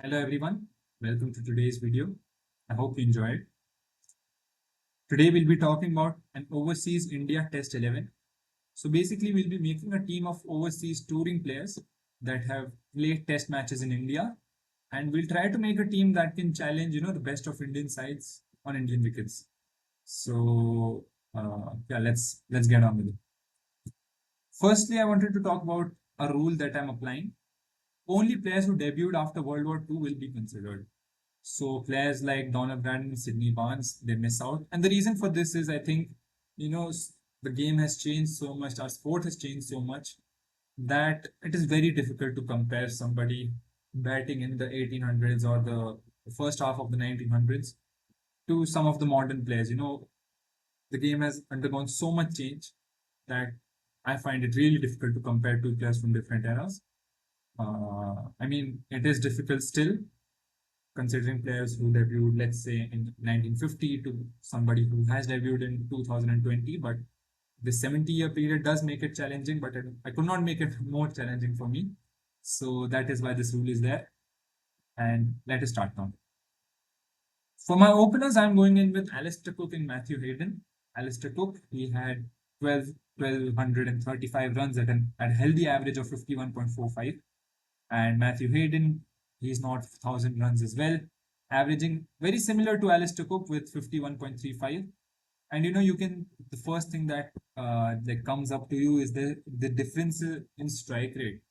Hello everyone, welcome to today's video. I hope you enjoyed. Today we'll be talking about an overseas India Test 11. So basically we'll be making a team of overseas touring players that have played test matches in India, and we'll try to make a team that can challenge, the best of Indian sides on Indian wickets. So yeah, let's get on with it. Firstly, I wanted to talk about a rule that I'm applying. Only players who debuted after World War II will be considered. So players like Donna Brandon, Sydney Barnes, they miss out. And the reason for this is I think, the game has changed so much, our sport has changed so much that it is very difficult to compare somebody batting in the 1800s or the first half of the 1900s to some of the modern players. The game has undergone so much change that I find it really difficult to compare two players from different eras. I mean, it is difficult still, considering players who debuted, let's say, in 1950 to somebody who has debuted in 2020. But this 70-year period does make it challenging, but I could not make it more challenging for me. So that is why this rule is there. And let us start now. For my openers, I'm going in with Alistair Cook and Matthew Hayden. Alistair Cook, he had 1,235 runs at a healthy average of 51.45. And Matthew Hayden, he's not 1,000 runs as well, averaging very similar to Alistair Cook with 51.35. And the first thing that comes up to you is the difference in strike rate.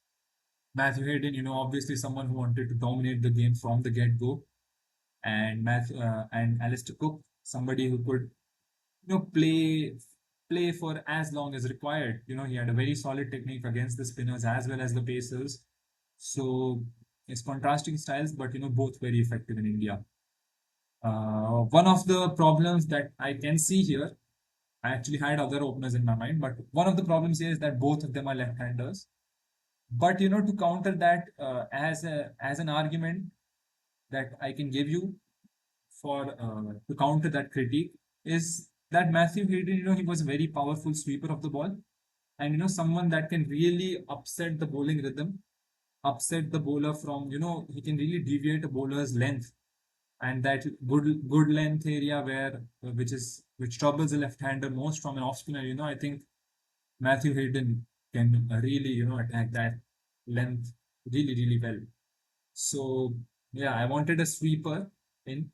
Matthew Hayden, obviously someone who wanted to dominate the game from the get go, and and Alistair Cook, somebody who could play for as long as required. He had a very solid technique against the spinners as well as the pacers. So it's contrasting styles, but both very effective in India. One of the problems that I can see here, I actually had other openers in my mind, but one of the problems here is that both of them are left-handers. But to counter that, as an argument that I can give you for to counter that critique, is that Matthew Hayden, he was a very powerful sweeper of the ball, and someone that can really upset the bowling rhythm, upset the bowler from, he can really deviate a bowler's length, and that good length area where which troubles a left-hander most from an off spinner. I think Matthew Hayden can really attack that length really well. So yeah, I wanted a sweeper in,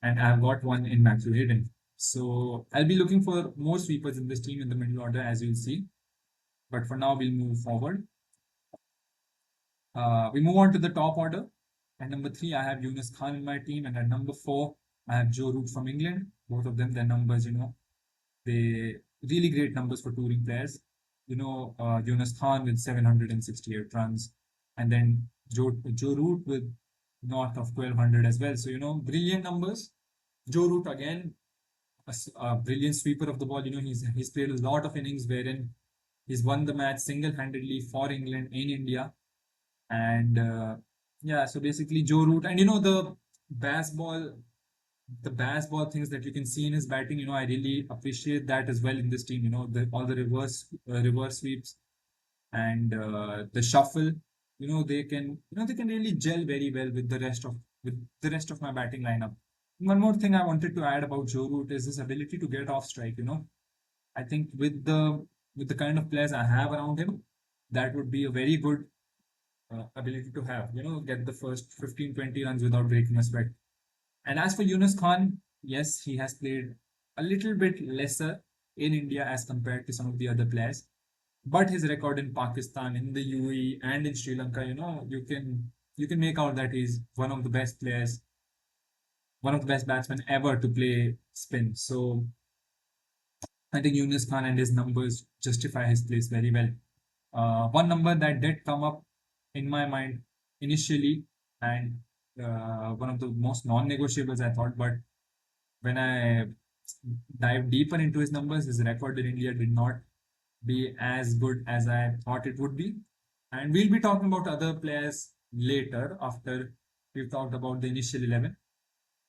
and I've got one in Matthew Hayden. So I'll be looking for more sweepers in this team in the middle order, as you'll see. But for now, we'll move forward. We move on to the top order. At number 3, I have Yunus Khan in my team, and at number 4, I have Joe Root from England. Both of them, their numbers, they really great numbers for touring players. Yunus Khan with 768 runs, and then Joe Root with north of 1,200 as well. So brilliant numbers. Joe Root again, a brilliant sweeper of the ball. He's played a lot of innings wherein he's won the match single-handedly for England in India. And yeah, so basically Joe Root, and baseball the baseball things that you can see in his batting, I really appreciate that as well in this team. All the reverse sweeps and the shuffle. They can really gel very well with the rest of my batting lineup. One more thing I wanted to add about Joe Root is his ability to get off strike. I think with the kind of players I have around him, that would be a very good ability to have. Get the first 15-20 runs without breaking a sweat. And as for Yunus Khan, yes, he has played a little bit lesser in India as compared to some of the other players. But his record in Pakistan, in the UAE, and in Sri Lanka, you can make out that he's one of the best players, one of the best batsmen ever to play spin. So I think Yunus Khan and his numbers justify his place very well. One number that did come up in my mind initially, and one of the most non-negotiables I thought, but when I dive deeper into his numbers, his record in India did not be as good as I thought it would be. And we'll be talking about other players later after we've talked about the initial 11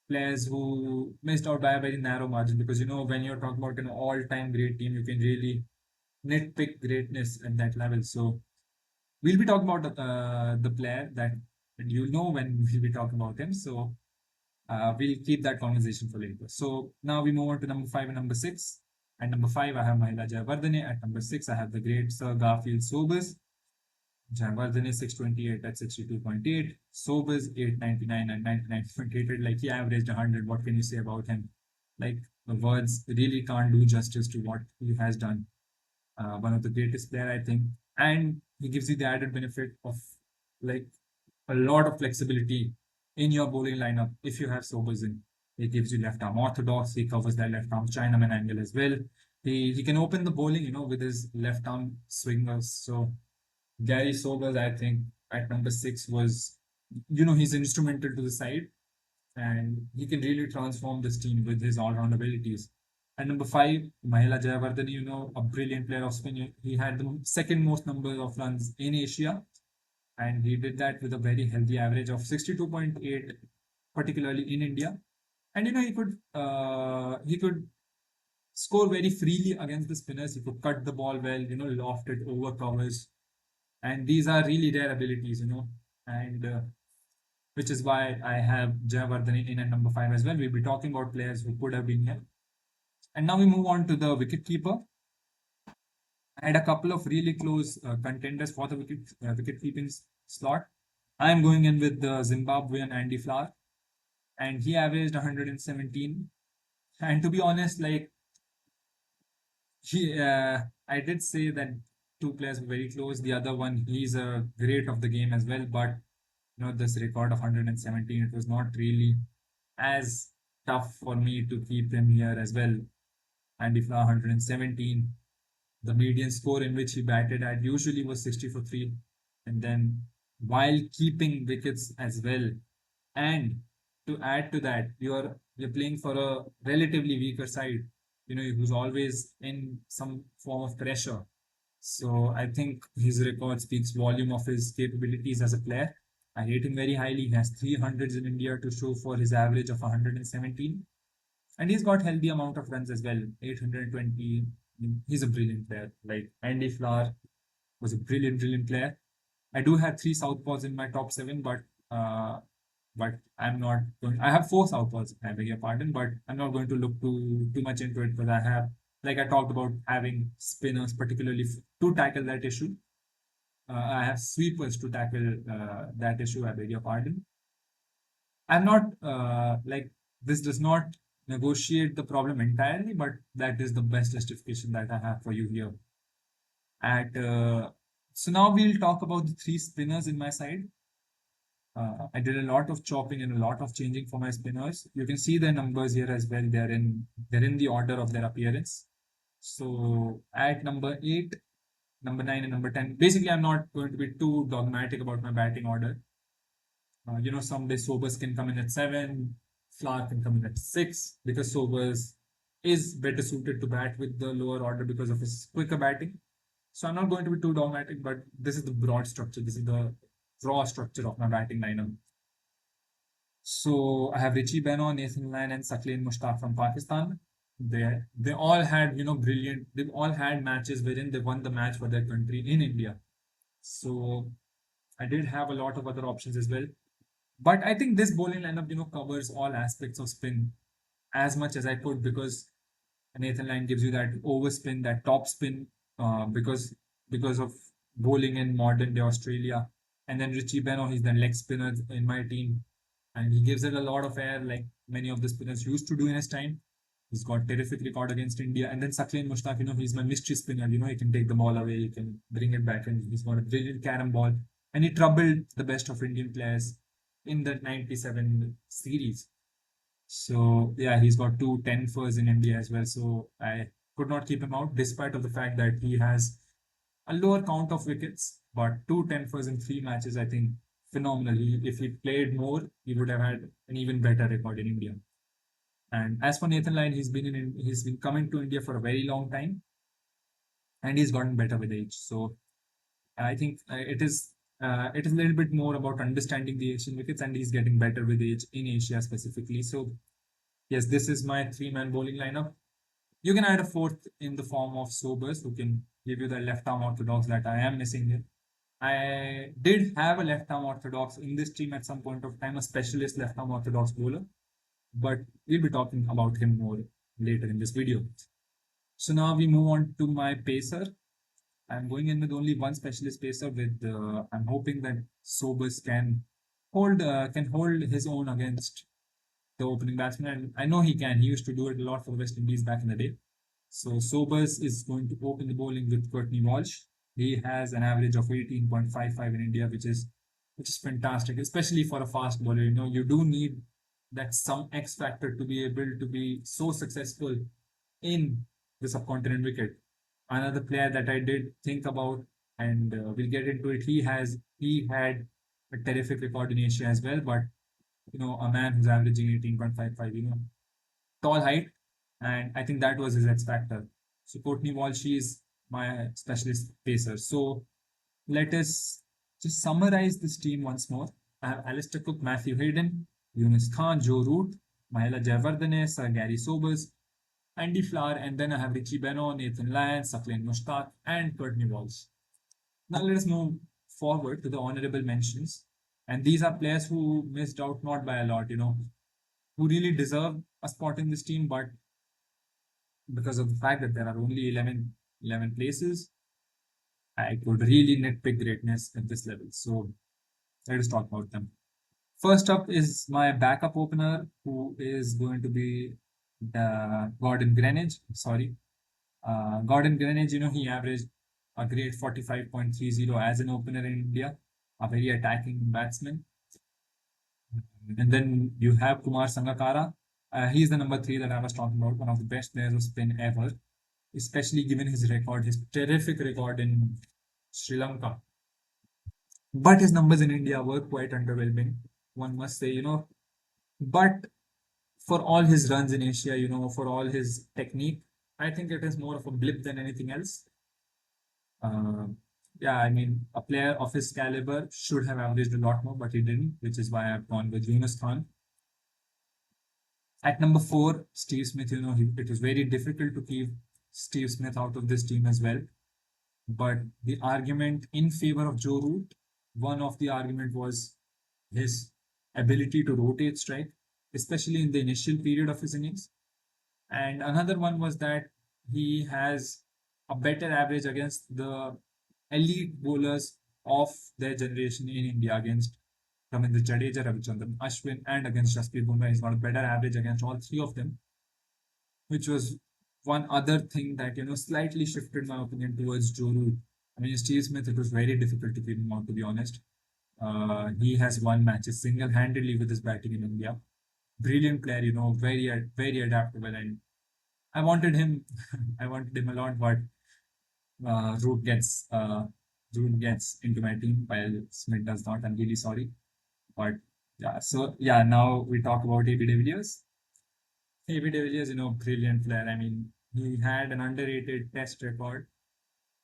players who missed out by a very narrow margin, because when you're talking about an all-time great team, you can really nitpick greatness at that level. So we'll be talking about the player that and you'll know when we'll be talking about him. So we'll keep that conversation for later. So now we move on to number 5 and number 6. At number 5, I have Mahela Jayawardene. At number 6, I have the great Sir Garfield Sobers. Jayawardene 628 at 62.8. Sobers 899 and 99.8. Like he averaged 100. What can you say about him? Like the words really can't do justice to what he has done. One of the greatest player, I think, and he gives you the added benefit of like a lot of flexibility in your bowling lineup if you have Sobers in. He gives you left arm orthodox. He covers that left arm Chinaman angle as well. He can open the bowling, with his left arm swingers. So Gary Sobers, I think, at number 6 was, he's instrumental to the side, and he can really transform this team with his all-round abilities. And number 5, Mahela Jayawardene, a brilliant player of spin. He had the second most number of runs in Asia, and he did that with a very healthy average of 62.8, particularly in India. And he could score very freely against the spinners. He could cut the ball well, loft it over covers, and these are really rare abilities, and which is why I have Jayawardene in at number 5 as well. We'll be talking about players who could have been here. And now we move on to the wicketkeeper. I had a couple of really close contenders for the wicket keeping slot. I am going in with the Zimbabwean Andy Flower, and he averaged 117. And to be honest, like I did say that two players were very close. The other one, he's a great of the game as well, but this record of 117, it was not really as tough for me to keep him here as well. Andy Flower 117. The median score in which he batted at usually was 60 for 3. And then while keeping wickets as well. And to add to that, you're playing for a relatively weaker side, who's always in some form of pressure. So I think his record speaks volume of his capabilities as a player. I rate him very highly. He has 300s in India to show for his average of 117. And he's got healthy amount of runs as well, 820. He's a brilliant player. Like Andy Flower was a brilliant player. I do have 3 southpaws in my top 7, but I'm not going. I have 4 southpaws. I beg your pardon, but I'm not going to look too much into it because I have, like I talked about, having spinners particularly to tackle that issue. I have sweepers to tackle that issue. I beg your pardon. I'm not like this does not negotiate the problem entirely, but that is the best justification that I have for you here. So now we'll talk about the 3 spinners in my side. I did a lot of chopping and a lot of changing for my spinners. You can see their numbers here as well. They're in the order of their appearance. So at number 8, number 9, and number 10. Basically, I'm not going to be too dogmatic about my batting order. Someday Sobers can come in at 7, Flower can come in at 6, because Sobers is better suited to bat with the lower order because of his quicker batting. So I'm not going to be too dogmatic, but this is the broad structure. This is the raw structure of my batting lineup. So I have Richie Benaud, Nathan Lyon, and Saqlain Mushtaq from Pakistan. They all had brilliant. They've all had matches wherein they won the match for their country in India. So I did have a lot of other options as well. But I think this bowling lineup, covers all aspects of spin as much as I could, because Nathan Lyon gives you that overspin, that top spin, because of bowling in modern day Australia. And then Richie Benaud, he's the leg spinner in my team, and he gives it a lot of air, like many of the spinners used to do in his time. He's got terrific record against India. And then Saqlain Mushtaq, he's my mystery spinner. He can take the ball away, he can bring it back, and he's got a brilliant carom ball. And he troubled the best of Indian players in the 97 series. So yeah, he's got 2 10-fers in India as well. So I could not keep him out, despite of the fact that he has a lower count of wickets, but 2 10-fers in 3 matches, I think phenomenally. If he played more, he would have had an even better record in India. And as for Nathan Lyon, he's been coming to India for a very long time, and he's gotten better with age. So I think it is a little bit more about understanding the Asian wickets, and he's getting better with age in Asia specifically. So yes, this is my 3-man bowling lineup. You can add a 4th in the form of Sobers, who can give you the left arm orthodox that I am missing here. I did have a left arm orthodox in this team at some point of time, a specialist left arm orthodox bowler, but we'll be talking about him more later in this video. So now we move on to my pacer. I'm going in with only one specialist pacer. I'm hoping that Sobers can hold his own against the opening batsman, and I know he can. He used to do it a lot for the West Indies back in the day. So Sobers is going to open the bowling with Courtney Walsh. He has an average of 18.55 in India, which is fantastic, especially for a fast bowler. You know, you do need that some X factor to be able to be so successful in the subcontinent wicket. Another player that I did think about, and we'll get into it. He had a terrific record in Asia as well, but a man who's averaging 18.55, tall height, and I think that was his X factor. So Courtney Walsh is my specialist pacer. So let us just summarize this team once more. I have Alistair Cook, Matthew Hayden, Yunus Khan, Joe Root, Mahela Jayawardene, Sir Gary Sobers, Andy Flower, and then I have Richie Benaud, Nathan Lyon, Saqlain Mushtaq, and Courtney Walsh. Now let us move forward to the honorable mentions. And these are players who missed out not by a lot, who really deserve a spot in this team, but because of the fact that there are only 11 places, I could really nitpick greatness at this level. So let us talk about them. First up is my backup opener, who is going to be Gordon Greenidge. Gordon Greenidge, he averaged a great 45.30 as an opener in India, a very attacking batsman. And then you have Kumar Sangakkara. He's the number 3 that I was talking about, one of the best players of spin ever, especially given his terrific record in Sri Lanka. But his numbers in India were quite underwhelming, one must say, But for all his runs in Asia, for all his technique, I think it is more of a blip than anything else. Yeah, I mean, a player of his caliber should have averaged a lot more, but he didn't, which is why I've gone with Yunus Khan. At number 4, Steve Smith, it was very difficult to keep Steve Smith out of this team as well. But the argument in favor of Joe Root, one of the argument was his ability to rotate strike, especially in the initial period of his innings. And another one was that he has a better average against the elite bowlers of their generation in India, against Ravindra Jadeja, Ravichandran Ashwin, and against Jasprit Bumrah. He's got a better average against all 3 of them, which was one other thing that slightly shifted my opinion towards Joe Root. I mean, Steve Smith, it was very difficult to keep him out, to be honest. He has won matches single-handedly with his batting in India. Brilliant player, very, very adaptable, and I wanted him. I wanted him a lot, but Root gets into my team while Smith does not. I'm really sorry, but yeah. So yeah, now we talk about AB de Villiers. AB de Villiers, brilliant player. I mean, he had an underrated Test record,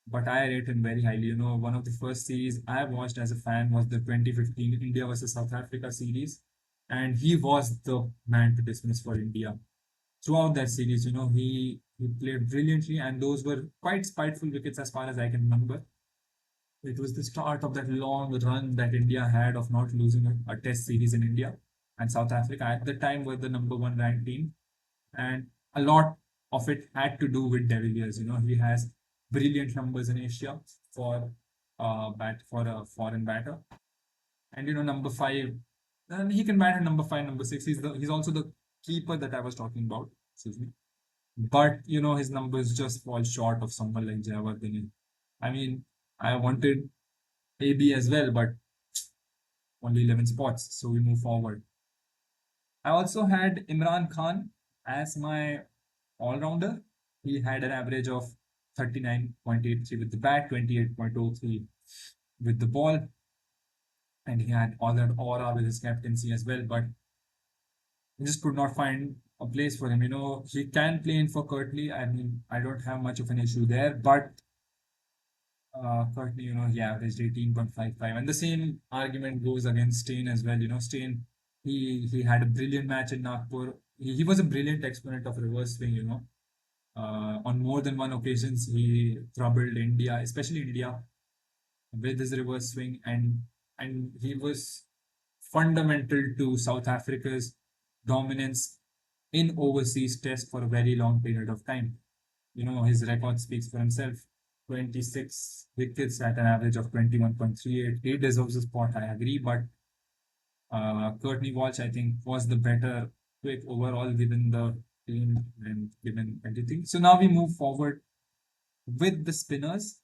but I rate him very highly. One of the first series I watched as a fan was the 2015 India versus South Africa series, and he was the man to dismiss for India. Throughout that series, he played brilliantly, and those were quite spiteful wickets as far as I can remember. It was the start of that long run that India had of not losing a Test series in India, and South Africa at the time were the number 1 ranked team, and a lot of it had to do with De Villiers. He has brilliant numbers in Asia for a foreign batter, and number 5, and he can bat at number 5, number 6. He's also the keeper that I was talking about. Excuse me. But his numbers just fall short of someone like Jayawardene. I mean, I wanted AB as well, but only 11 spots, so we move forward. I also had Imran Khan as my all-rounder. He had an average of 39.83 with the bat, 28.03 with the ball, and he had all that aura with his captaincy as well, but I just could not find a place for him. He can play in for Curtly. I mean, I don't have much of an issue there, but Curtly, he averaged 18.55. And the same argument goes against Steyn as well. Steyn, he had a brilliant match in Nagpur. He was a brilliant exponent of reverse swing, on more than one occasions, he troubled India, especially India, with his reverse swing, and he was fundamental to South Africa's dominance in overseas tests for a very long period of time. His record speaks for himself. 26 wickets at an average of 21.38. He deserves a spot, I agree, but Courtney Walsh, I think, was the better pick overall given the team and given everything. So now we move forward with the spinners,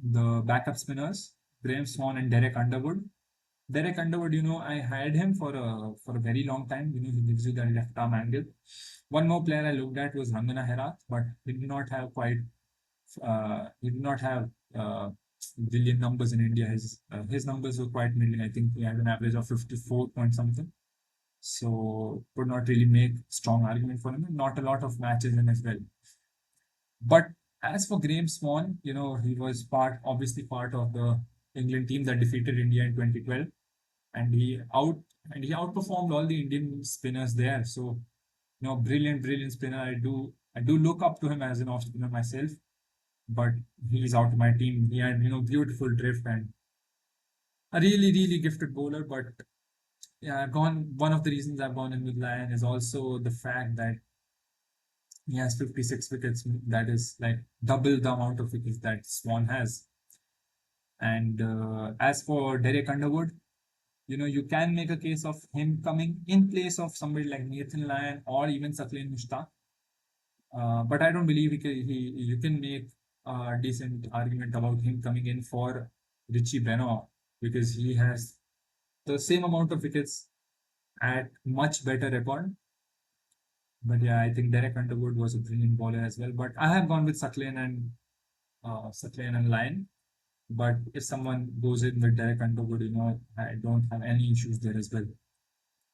the backup spinners, Graham Swan and Derek Underwood. Derek Underwood, I had him for a very long time. He gives you that left arm angle. One more player I looked at was Rangana Herath, but he did not have brilliant numbers in India. His numbers were quite middling. I think he had an average of 54 point something. So could not really make strong argument for him. Not a lot of matches in as well. But as for Graham Swan, he was obviously part of the England team that defeated India in 2012, and he outperformed all the Indian spinners there. So, brilliant spinner. I do look up to him as an off spinner myself, but he's out of my team. He had beautiful drift and a really gifted bowler. But yeah, I've gone. One of the reasons I've gone in with Lyon is also the fact that he has 56 wickets. That is like double the amount of wickets that Swan has. And as for Derek Underwood, you can make a case of him coming in place of somebody like Nathan Lyon or even Saqlain Mushtaq. But I don't believe you can make a decent argument about him coming in for Richie Benaud because he has the same amount of wickets at much better record. But yeah, I think Derek Underwood was a brilliant bowler as well. But I have gone with Saqlain and Lyon. But if someone goes in with Derek Underwood, I don't have any issues there as well.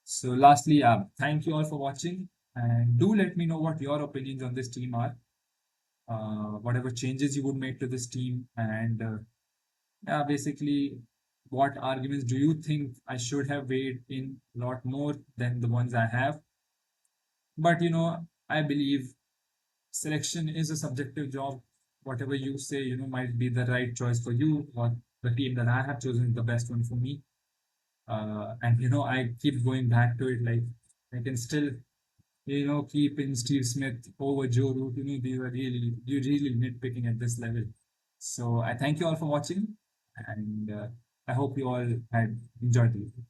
So lastly, thank you all for watching, and do let me know what your opinions on this team are. Whatever changes you would make to this team, and basically, what arguments do you think I should have weighed in a lot more than the ones I have? But I believe selection is a subjective job. Whatever you say, might be the right choice for you, or the team that I have chosen is the best one for me. And I keep going back to it. Like I can still, keep in Steve Smith over Joe Root. You're really nitpicking at this level. So I thank you all for watching, and I hope you all had enjoyed the video.